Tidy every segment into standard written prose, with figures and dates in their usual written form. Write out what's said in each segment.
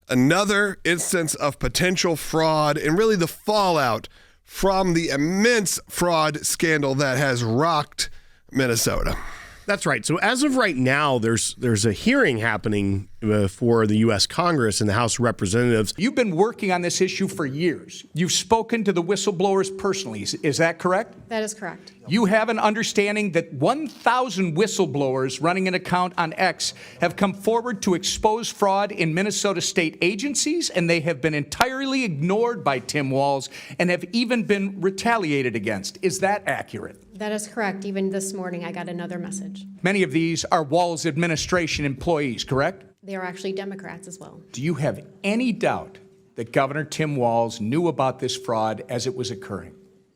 another instance of potential fraud and really the fallout from the immense fraud scandal that has rocked Minnesota. That's right. So as of right now, there's a hearing happening for the U.S. Congress and the House of Representatives. You've been working on this issue for years. You've spoken to the whistleblowers personally. Is that correct? That is correct. You have an understanding that 1,000 whistleblowers running an account on X have come forward to expose fraud in Minnesota state agencies, and they have been entirely ignored by Tim Walz and have even been retaliated against. Is that accurate? That is correct. Even this morning, I got another message. Many of these are Walz administration employees, correct? They are actually Democrats as well. Do you have any doubt that Governor Tim Walz knew about this fraud as it was occurring?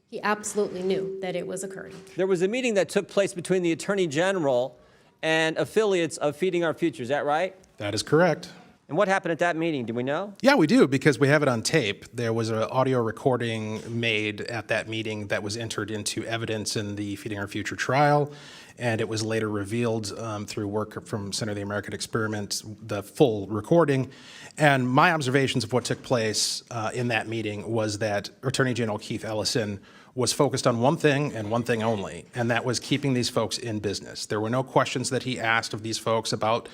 He absolutely knew that it was occurring. There was a meeting that took place between the Attorney General and affiliates of Feeding Our Future. Is that right? That is correct. And what happened at that meeting? Do we know? Yeah, we do, because we have it on tape. There was an audio recording made at that meeting that was entered into evidence in the Feeding Our Future trial, and it was later revealed through work from Center of the American Experiment, the full recording. And my observations of what took place in that meeting was that Attorney General Keith Ellison was focused on one thing and one thing only, and that was keeping these folks in business. There were no questions that he asked of these folks about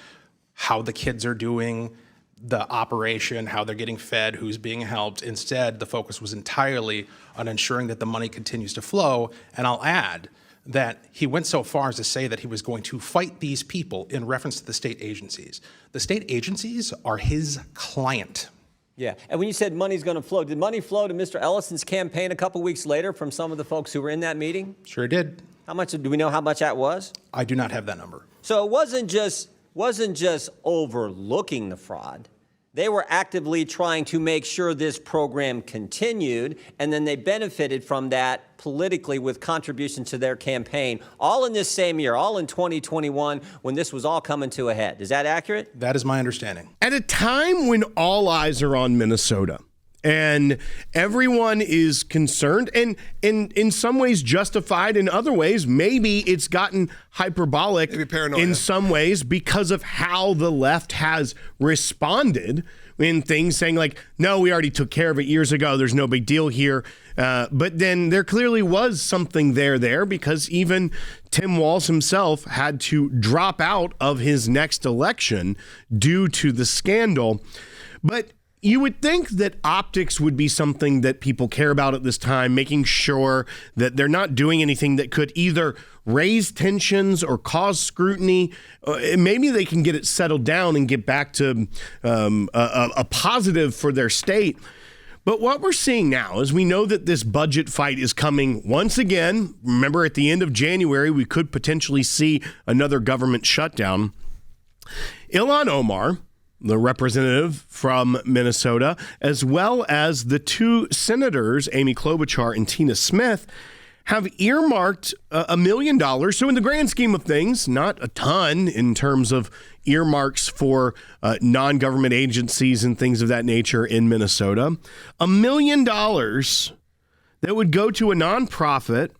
how the kids are doing, the operation, how they're getting fed, who's being helped. Instead, the focus was entirely on ensuring that the money continues to flow. And I'll add that he went so far as to say that he was going to fight these people in reference to the state agencies. The state agencies are his client. Yeah, and when you said money's going to flow, did money flow to Mr. Ellison's campaign a couple weeks later from some of the folks who were in that meeting? Sure did. How much, do we know how much that was? I do not have that number. So it wasn't just overlooking the fraud. They were actively trying to make sure this program continued, and then they benefited from that politically with contributions to their campaign, all in this same year, all in 2021, when this was all coming to a head. Is that accurate? That is my understanding. At a time when all eyes are on Minnesota and everyone is concerned and in some ways justified, in other ways maybe it's gotten hyperbolic in some ways because of how the left has responded in things saying like, no, we already took care of it years ago, there's no big deal here. But then there clearly was something there because even Tim Walz himself had to drop out of his next election due to the scandal. But you would think that optics would be something that people care about at this time, making sure that they're not doing anything that could either raise tensions or cause scrutiny. Maybe they can get it settled down and get back to a positive for their state. But what we're seeing now is we know that this budget fight is coming once again. Remember, at the end of January, we could potentially see another government shutdown. Ilhan Omar, the representative from Minnesota, as well as the two senators, Amy Klobuchar and Tina Smith, have earmarked $1 million. So in the grand scheme of things, not a ton in terms of earmarks for non-government agencies and things of that nature in Minnesota. $1 million that would go to a nonprofit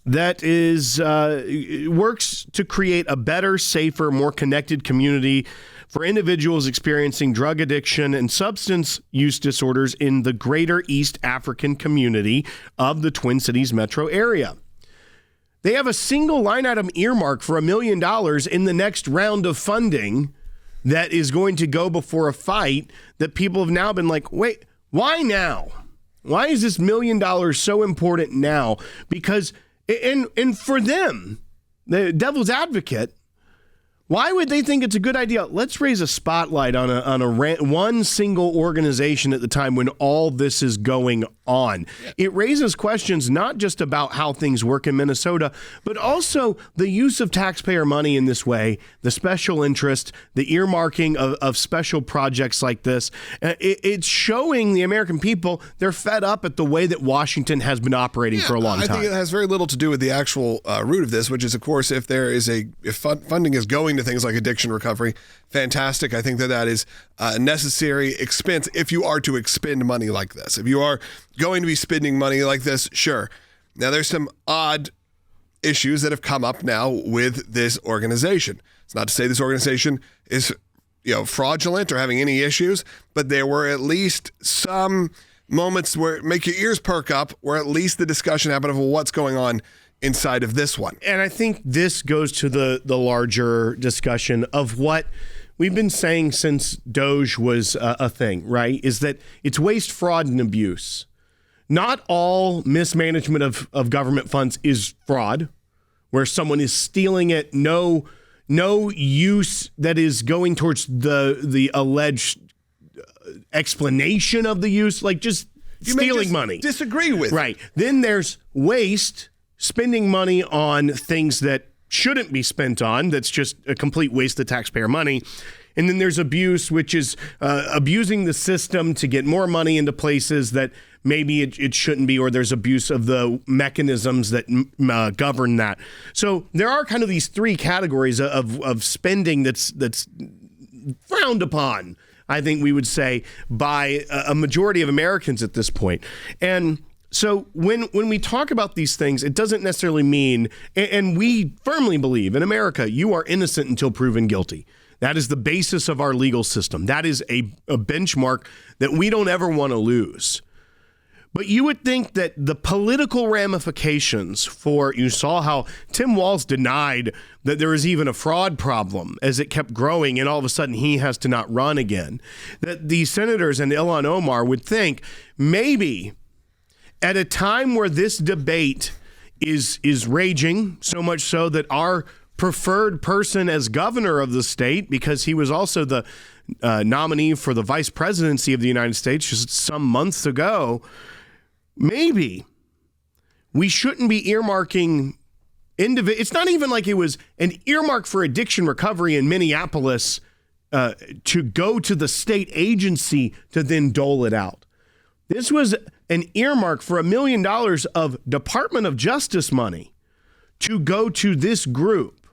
that is works to create a better, safer, more connected community for individuals experiencing drug addiction and substance use disorders in the greater East African community of the Twin Cities metro area. They have a single line item earmark for $1 million in the next round of funding that is going to go before a fight that people have now been like, wait, why now? Why is this $1 million so important now? Because, and for them, the devil's advocate, why would they think it's a good idea? Let's raise a spotlight on one single organization at the time when all this is going on. It raises questions not just about how things work in Minnesota, but also the use of taxpayer money in this way, the special interest, the earmarking of special projects like this. It's showing the American people they're fed up at the way that Washington has been operating for a long time. I think it has very little to do with the actual root of this, which is, of course, if funding is going to things like addiction recovery, fantastic. I think that is a necessary expense if you are to expend money like this. If you are going to be spending money like this, sure. Now, there's some odd issues that have come up now with this organization. It's not to say this organization is fraudulent or having any issues, but there were at least some moments where make your ears perk up, where at least the discussion happened of what's going on inside of this one. And I think this goes to the larger discussion of what we've been saying since Doge was a thing, right? Is that it's waste, fraud, and abuse. Not all mismanagement of government funds is fraud, where someone is stealing it, no use that is going towards the alleged explanation of the use, like just stealing money. Disagree with. Right. Then there's waste, spending money on things that shouldn't be spent on. That's just a complete waste of taxpayer money. And then there's abuse, which is abusing the system to get more money into places that maybe it shouldn't be, or there's abuse of the mechanisms that govern that. So there are kind of these three categories of spending that's frowned upon, I think we would say, by a majority of Americans at this point. And so when we talk about these things, it doesn't necessarily mean, and we firmly believe in America, you are innocent until proven guilty. That is the basis of our legal system. That is a benchmark that we don't ever want to lose. But you would think that the political ramifications for, you saw how Tim Walz denied that there was even a fraud problem as it kept growing, and all of a sudden he has to not run again. That the senators and Ilhan Omar would think maybe at a time where this debate is raging, so much so that our preferred person as governor of the state, because he was also the nominee for the vice presidency of the United States just some months ago, maybe we shouldn't be earmarking it's not even like it was an earmark for addiction recovery in Minneapolis to go to the state agency to then dole it out. This was an earmark for $1 million of Department of Justice money to go to this group.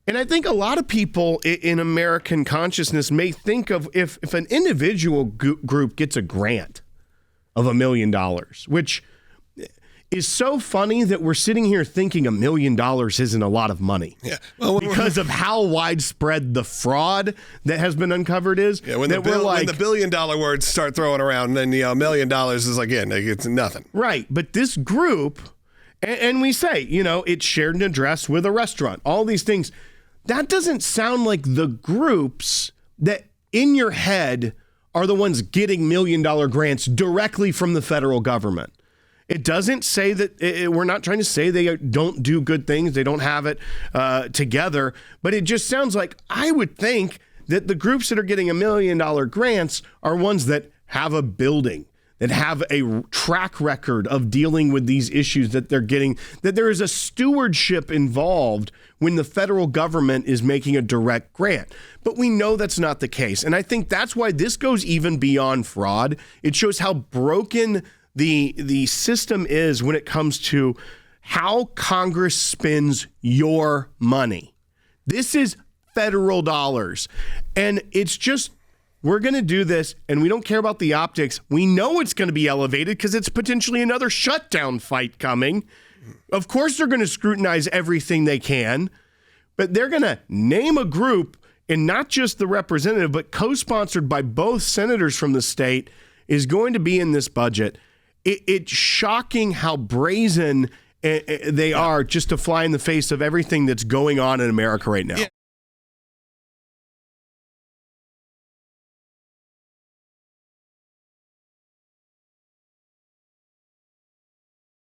And I think a lot of people in American consciousness may think of if an individual group gets a grant of $1 million, which is so funny that we're sitting here thinking $1 million isn't a lot of money. Yeah. Well, because of how widespread the fraud that has been uncovered is. Yeah, when the $1 billion words start throwing around, then $1 million is again, it's nothing. Right. But this group, and we say, it's shared an address with a restaurant, all these things. That doesn't sound like the groups that in your head are the ones getting $1 million grants directly from the federal government. It doesn't say that we're not trying to say they don't do good things. They don't have it together. But it just sounds like I would think that the groups that are getting $1 million grants are ones that have a building, that have a track record of dealing with these issues that they're getting, that there is a stewardship involved when the federal government is making a direct grant. But we know that's not the case. And I think that's why this goes even beyond fraud. It shows how broken the system is when it comes to how Congress spends your money. This is federal dollars. And it's just, we're going to do this, and we don't care about the optics. We know it's going to be elevated because it's potentially another shutdown fight coming. Of course, they're going to scrutinize everything they can, but they're going to name a group, and not just the representative, but co-sponsored by both senators from the state, is going to be in this budget. It's shocking how brazen they are just to fly in the face of everything that's going on in America right now.